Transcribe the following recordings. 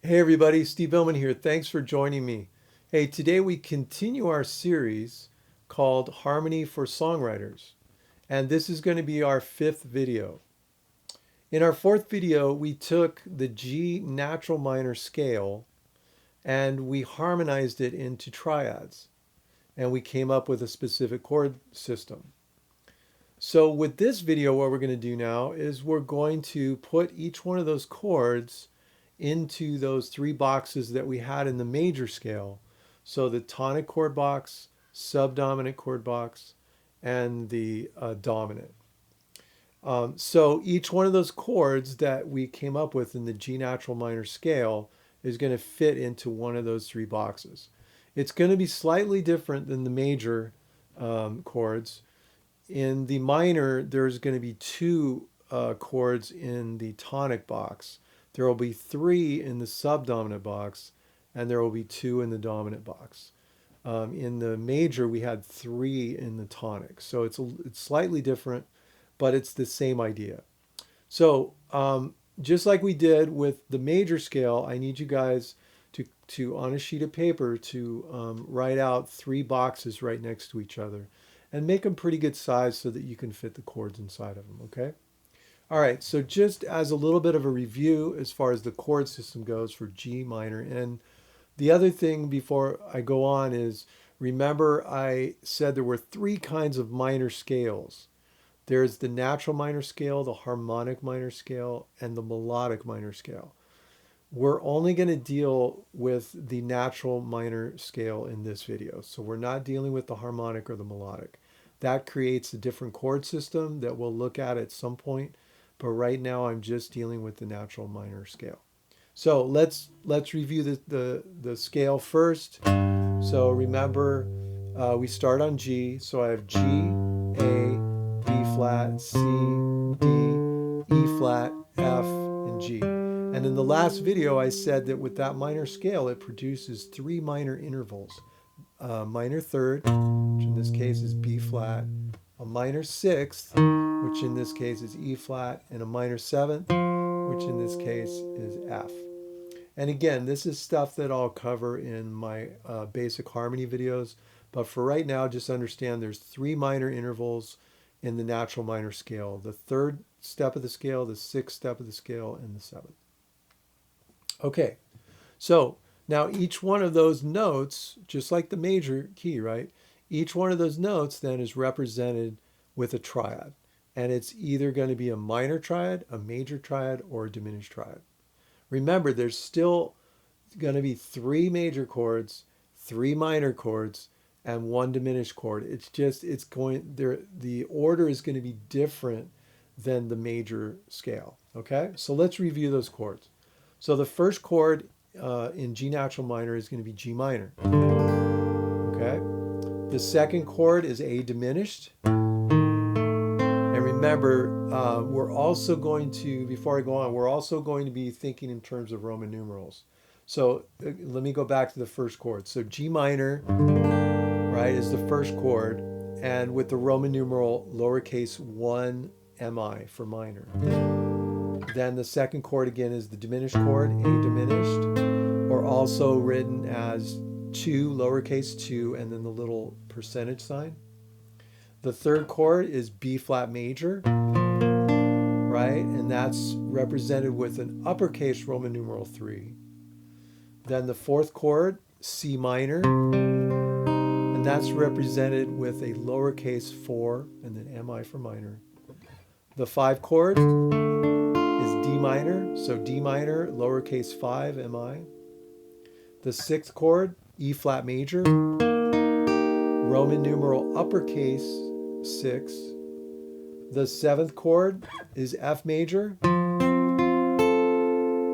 Hey everybody, Steve Billman here. Thanks for joining me. Hey, today we continue our series called Harmony for Songwriters, and this is going to be our fifth video. In our fourth video, we took the G natural minor scale and we harmonized it into triads, and we came up with a specific chord system. So with this video, what we're going to do now is we're going to put each one of those chords into those three boxes that we had in the major scale. So the tonic chord box, subdominant chord box, and the dominant. So each one of those chords that we came up with in the G natural minor scale is going to fit into one of those three boxes. It's going to be slightly different than the major chords. In the minor, there's going to be two chords in the tonic box. There will be three in the subdominant box, and there will be two in the dominant box. In the major, we had three in the tonic. So it's slightly different, but it's the same idea. So just like we did with the major scale, I need you guys to on a sheet of paper to write out three boxes right next to each other and make them pretty good size so that you can fit the chords inside of them, okay? All right, so just as a little bit of a review as far as the chord system goes for G minor, and the other thing before I go on is remember I said there were three kinds of minor scales. There's the natural minor scale, the harmonic minor scale, and the melodic minor scale. We're only going to deal with the natural minor scale in this video. So we're not dealing with the harmonic or the melodic. That creates a different chord system that we'll look at some point. But right now I'm just dealing with the natural minor scale. So let's review the scale first. So remember, we start on G. So I have G, A, B flat, C, D, E flat, F, and G. And in the last video, I said that with that minor scale, it produces three minor intervals. A minor third, which in this case is B flat, a minor sixth, which in this case is E flat, and a minor seventh, which in this case is F. And again, this is stuff that I'll cover in my basic harmony videos. But for right now, just understand there's three minor intervals in the natural minor scale. The third step of the scale, the sixth step of the scale, and the seventh. Okay, so now each one of those notes, just like the major key, right? Each one of those notes then is represented with a triad. And it's either going to be a minor triad, a major triad, or a diminished triad. Remember, there's still going to be three major chords, three minor chords, and one diminished chord. It's going there. The order is going to be different than the major scale. Okay, so let's review those chords. So the first chord in G natural minor is going to be G minor. Okay, the second chord is A diminished. And remember, we're also going to, before I go on, we're also going to be thinking in terms of Roman numerals. So let me go back to the first chord. So G minor, right, is the first chord, and with the Roman numeral lowercase 1 mi for minor. Then the second chord again is the diminished chord, A diminished, or also written as 2, lowercase 2, and then the little percentage sign. The third chord is B flat major, right? And that's represented with an uppercase Roman numeral 3. Then the fourth chord, C minor, and that's represented with a lowercase 4 and then mi for minor. The 5 chord is D minor, so D minor, lowercase 5, mi. The 6th chord, E flat major, Roman numeral uppercase 6. The 7th chord is F major,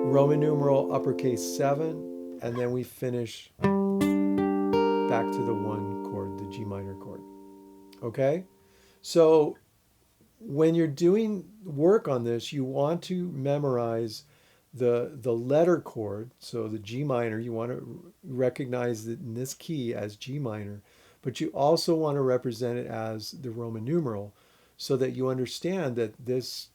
Roman numeral uppercase 7, and then we finish back to the 1 chord, the G minor chord. Okay? So when you're doing work on this, you want to memorize the letter chord. So the G minor, you want to recognize it in this key as G minor, but you also want to represent it as the Roman numeral so that you understand that this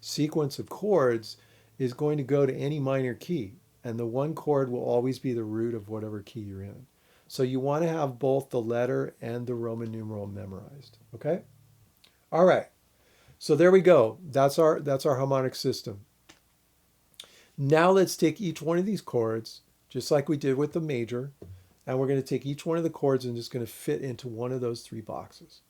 sequence of chords is going to go to any minor key. and the one chord will always be the root of whatever key you're in. So you want to have both the letter and the Roman numeral memorized, okay? All right, so there we go. That's our harmonic system. Now let's take each one of these chords, just like we did with the major, and we're going to take each one of the chords and just going to fit into one of those three boxes.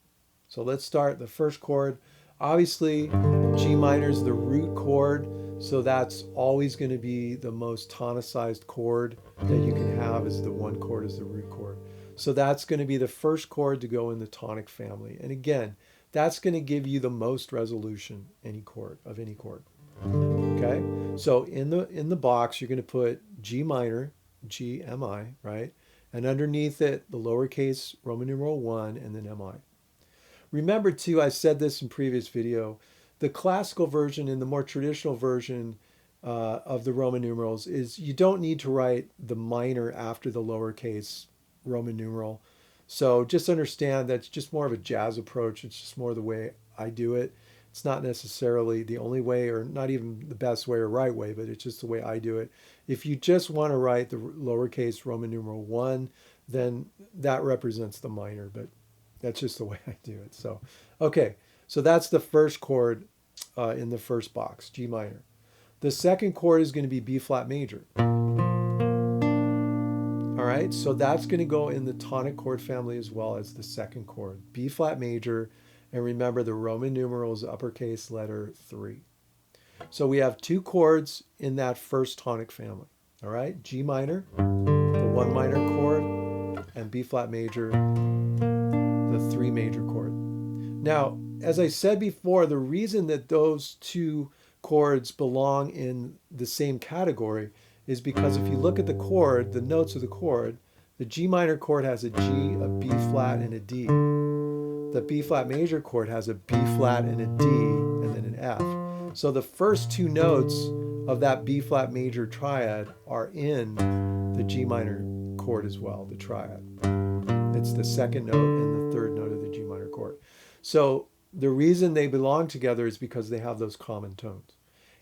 So let's start the first chord. Obviously, G minor is the root chord, so that's always going to be the most tonicized chord that you can have, is the one chord is the root chord. So that's going to be the first chord to go in the tonic family. And again, that's going to give you the most resolution of any chord. Okay? So in the box, you're going to put G minor, G, M-I, right? And underneath it, the lowercase Roman numeral 1 and then M-I. Remember too, I said this in previous video, the classical version and the more traditional version of the Roman numerals is you don't need to write the minor after the lowercase Roman numeral. So just understand that's just more of a jazz approach. It's just more the way I do it. It's not necessarily the only way or not even the best way or right way, but it's just the way I do it. If you just want to write the lowercase Roman numeral 1, then that represents the minor, but that's just the way I do it. So, okay, so that's the first chord in the first box, G minor. The second chord is going to be B flat major. All right, so that's going to go in the tonic chord family as well as the second chord, B flat major. And remember, the Roman numeral is uppercase letter 3. So we have two chords in that first tonic family. All right, G minor, the 1 minor chord, and B flat major, the 3 major chord. Now, as I said before, the reason that those two chords belong in the same category is because if you look at the chord, the notes of the chord, the G minor chord has a G, a B flat, and a D. The B flat major chord has a B flat and a D and then an F. So the first two notes of that B flat major triad are in the G minor chord as well, the triad. It's the second note and the third note of the G minor chord. So the reason they belong together is because they have those common tones.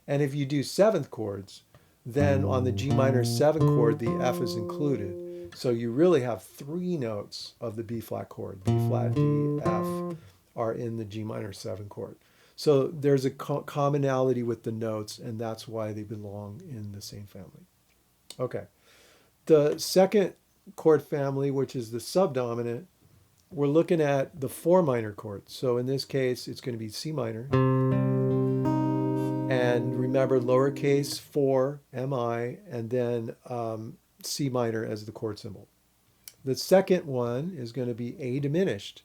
And if you do seventh chords, then on the G minor 7 chord, the F is included. So you really have 3 notes of the B flat chord. B flat, D, F are in the G minor 7 chord. So there's a commonality with the notes, and that's why they belong in the same family. Okay. The second chord family, which is the subdominant, we're looking at the 4 minor chords. So in this case, it's going to be C minor. And remember, lowercase 4, M-I, and then C minor as the chord symbol. The second one is going to be A diminished.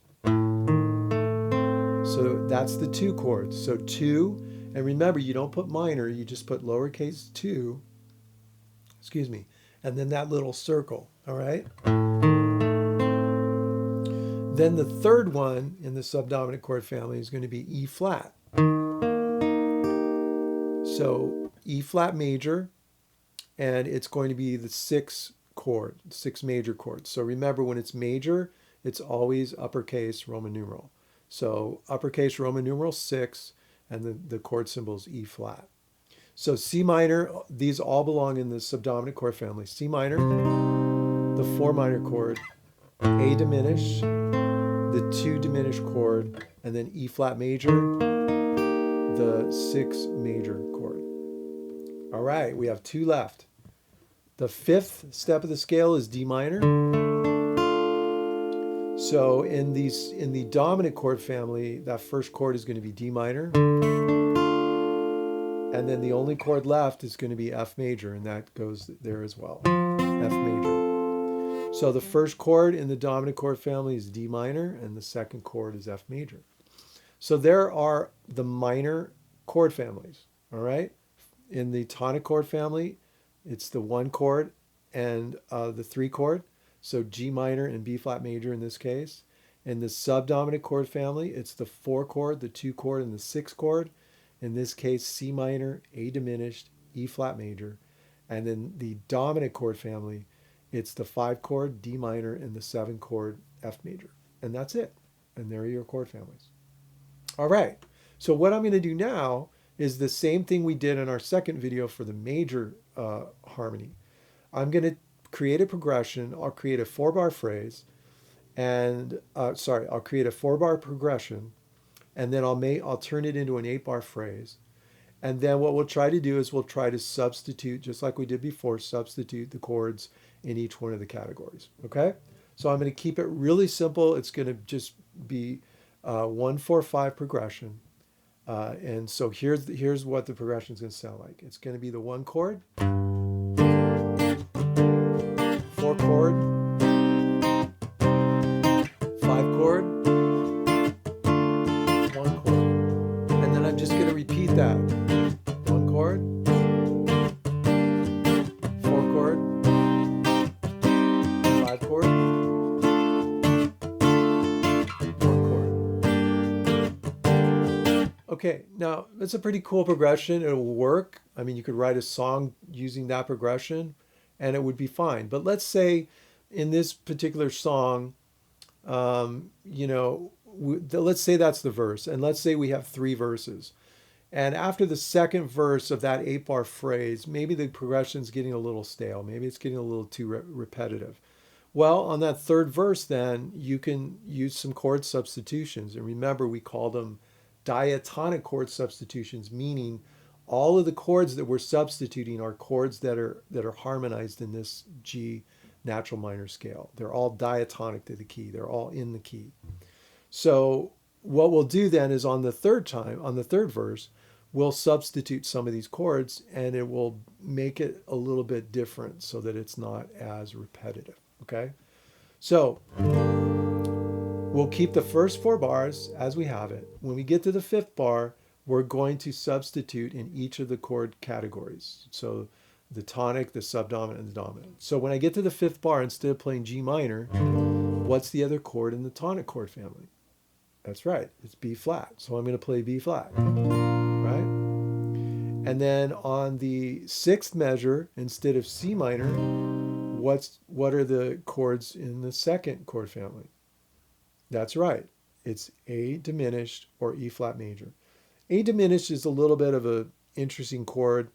So that's the 2 chords. So 2, and remember, you don't put minor, you just put lowercase 2, excuse me, and then that little circle, all right? Then the third one in the subdominant chord family is going to be E flat. So E flat major, and it's going to be the 6 chord, 6 major chords. So remember, when it's major, it's always uppercase Roman numeral. So uppercase Roman numeral 6, and the chord symbol is E flat. So C minor, these all belong in the subdominant chord family. C minor, the 4 minor chord, A diminished, the 2 diminished chord, and then E flat major, the 6 major chord. All right, we have 2 left. The 5th step of the scale is D minor. So in the dominant chord family, that first chord is going to be D minor. And then the only chord left is going to be F major, and that goes there as well, F major. So the first chord in the dominant chord family is D minor, and the second chord is F major. So there are the minor chord families, all right? In the tonic chord family, it's the 1 chord and the 3 chord. So G minor and B flat major in this case. In the subdominant chord family, it's the 4 chord, the 2 chord, and the 6 chord. In this case, C minor, A diminished, E flat major. And then the dominant chord family, it's the 5 chord, D minor, and the 7 chord, F major. And that's it. And there are your chord families. All right. So what I'm going to do now is the same thing we did in our second video for the major harmony. I'm going to create a progression. I'll create a 4-bar phrase, and I'll create a 4-bar progression, and then I'll turn it into an 8-bar phrase. And then what we'll try to do is we'll try to substitute, just like we did before, substitute the chords in each one of the categories. Okay? So I'm going to keep it really simple. It's going to just be 1-4-5 progression. And so here's what the progression is going to sound like. It's going to be the 1 chord, 4 chord, 5 chord, 1 chord. And then I'm just going to repeat that. 1 chord, 4 chord, 5 chord, 1 chord. Okay, now that's a pretty cool progression. It will work. I mean, you could write a song using that progression and it would be fine. But let's say in this particular song, let's say that's the verse, and let's say we have 3 verses. And after the second verse of that 8-bar phrase, maybe the progression's getting a little stale. Maybe it's getting a little too repetitive. Well, on that third verse, then you can use some chord substitutions. And remember, we call them diatonic chord substitutions, meaning all of the chords that we're substituting are chords that are harmonized in this G natural minor scale. They're all diatonic to the key. They're all in the key. So what we'll do then is on the third verse, we'll substitute some of these chords and it will make it a little bit different so that it's not as repetitive. Okay? So we'll keep the first 4 bars as we have it. When we get to the 5th bar, we're going to substitute in each of the chord categories. So the tonic, the subdominant, and the dominant. So when I get to the 5th bar, instead of playing G minor, what's the other chord in the tonic chord family? That's right, it's B flat. So I'm going to play B flat, right? And then on the 6th measure, instead of C minor, what are the chords in the 2nd chord family? That's right, it's A diminished or E flat major. A diminished is a little bit of an interesting chord.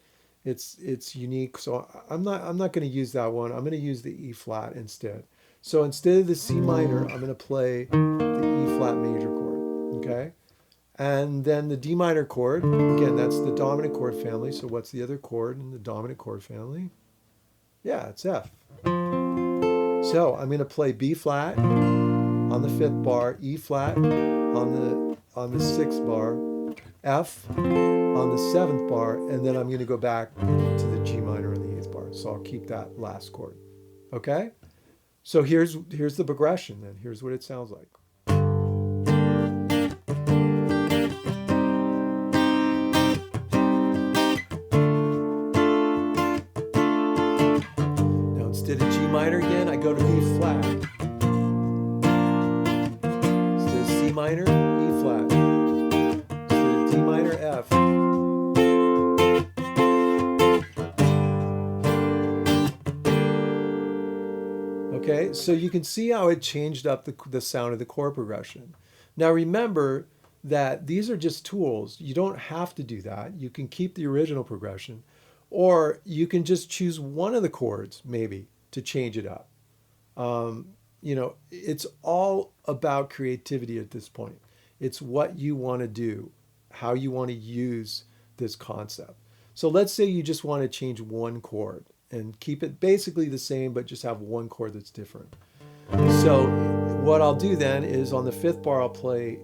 It's unique, so I'm not going to use that one. I'm going to use the E flat instead. So instead of the C minor, I'm going to play the E flat major chord. Okay, and then the D minor chord. Again, that's the dominant chord family. So what's the other chord in the dominant chord family? Yeah, it's F. So I'm going to play B flat on the 5th bar, E flat on the 6th bar, F on the 7th bar, and then I'm going to go back to the G minor on the 8th bar. So I'll keep that last chord. Okay? So here's the progression then. Here's what it sounds like. Now instead of G minor again, I go to B flat. Instead of C minor, E flat. Instead of D minor, F. Okay, so you can see how it changed up the sound of the chord progression. Now remember that these are just tools. You don't have to do that. You can keep the original progression, or you can just choose one of the chords maybe to change it up. It's all about creativity at this point. It's what you want to do, how you want to use this concept. So let's say you just want to change one chord and keep it basically the same, but just have one chord that's different. So what I'll do then is on the 5th bar, I'll play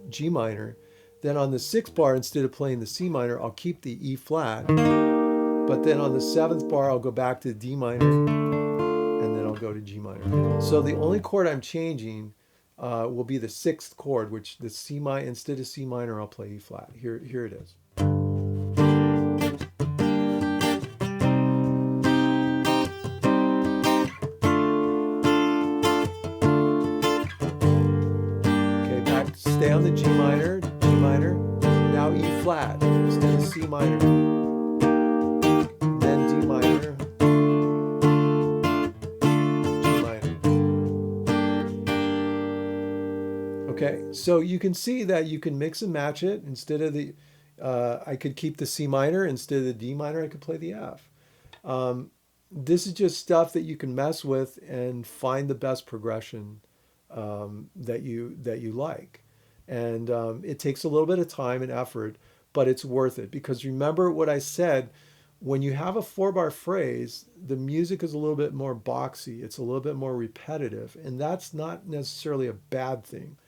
G minor. Then on the 6th bar, instead of playing the C minor, I'll keep the E flat. But then on the 7th bar, I'll go back to D minor, and then I'll go to G minor. So the only chord I'm changing will be the 6th chord, which the C minor, instead of C minor, I'll play E flat. Here it is. Stay on the G minor, now E flat instead of C minor, then D minor, G minor. Okay, so you can see that you can mix and match it. Instead of I could keep the C minor, instead of the D minor, I could play the F. this is just stuff that you can mess with and find the best progression that you like. And it takes a little bit of time and effort, but it's worth it because remember what I said. When you have a 4-bar phrase, the music is a little bit more boxy. It's a little bit more repetitive, and that's not necessarily a bad thing.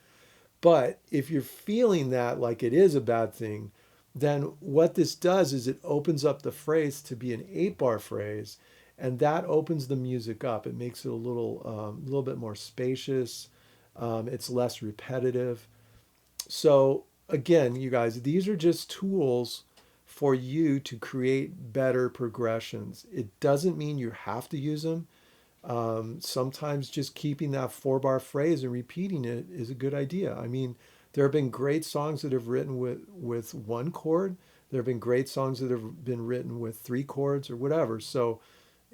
But if you're feeling that like it is a bad thing, then what this does is it opens up the phrase to be an 8-bar phrase, and that opens the music up. It makes it little bit more spacious. It's less repetitive. So again, you guys, these are just tools for you to create better progressions. It doesn't mean you have to use them. Sometimes just keeping that 4-bar phrase and repeating it is a good idea. I mean, there have been great songs that have written with one chord. There have been great songs that have been written with 3 chords or whatever. So,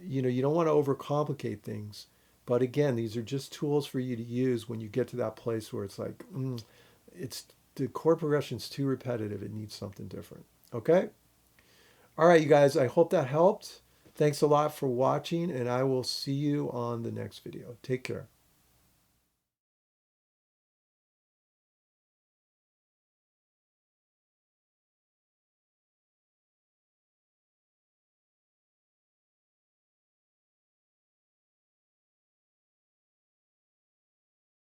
you don't want to overcomplicate things. But again, these are just tools for you to use when you get to that place where it's like, it's the chord progression's too repetitive. It needs something different. Okay? All right, you guys, I hope that helped. Thanks a lot for watching, and I will see you on the next video. Take care.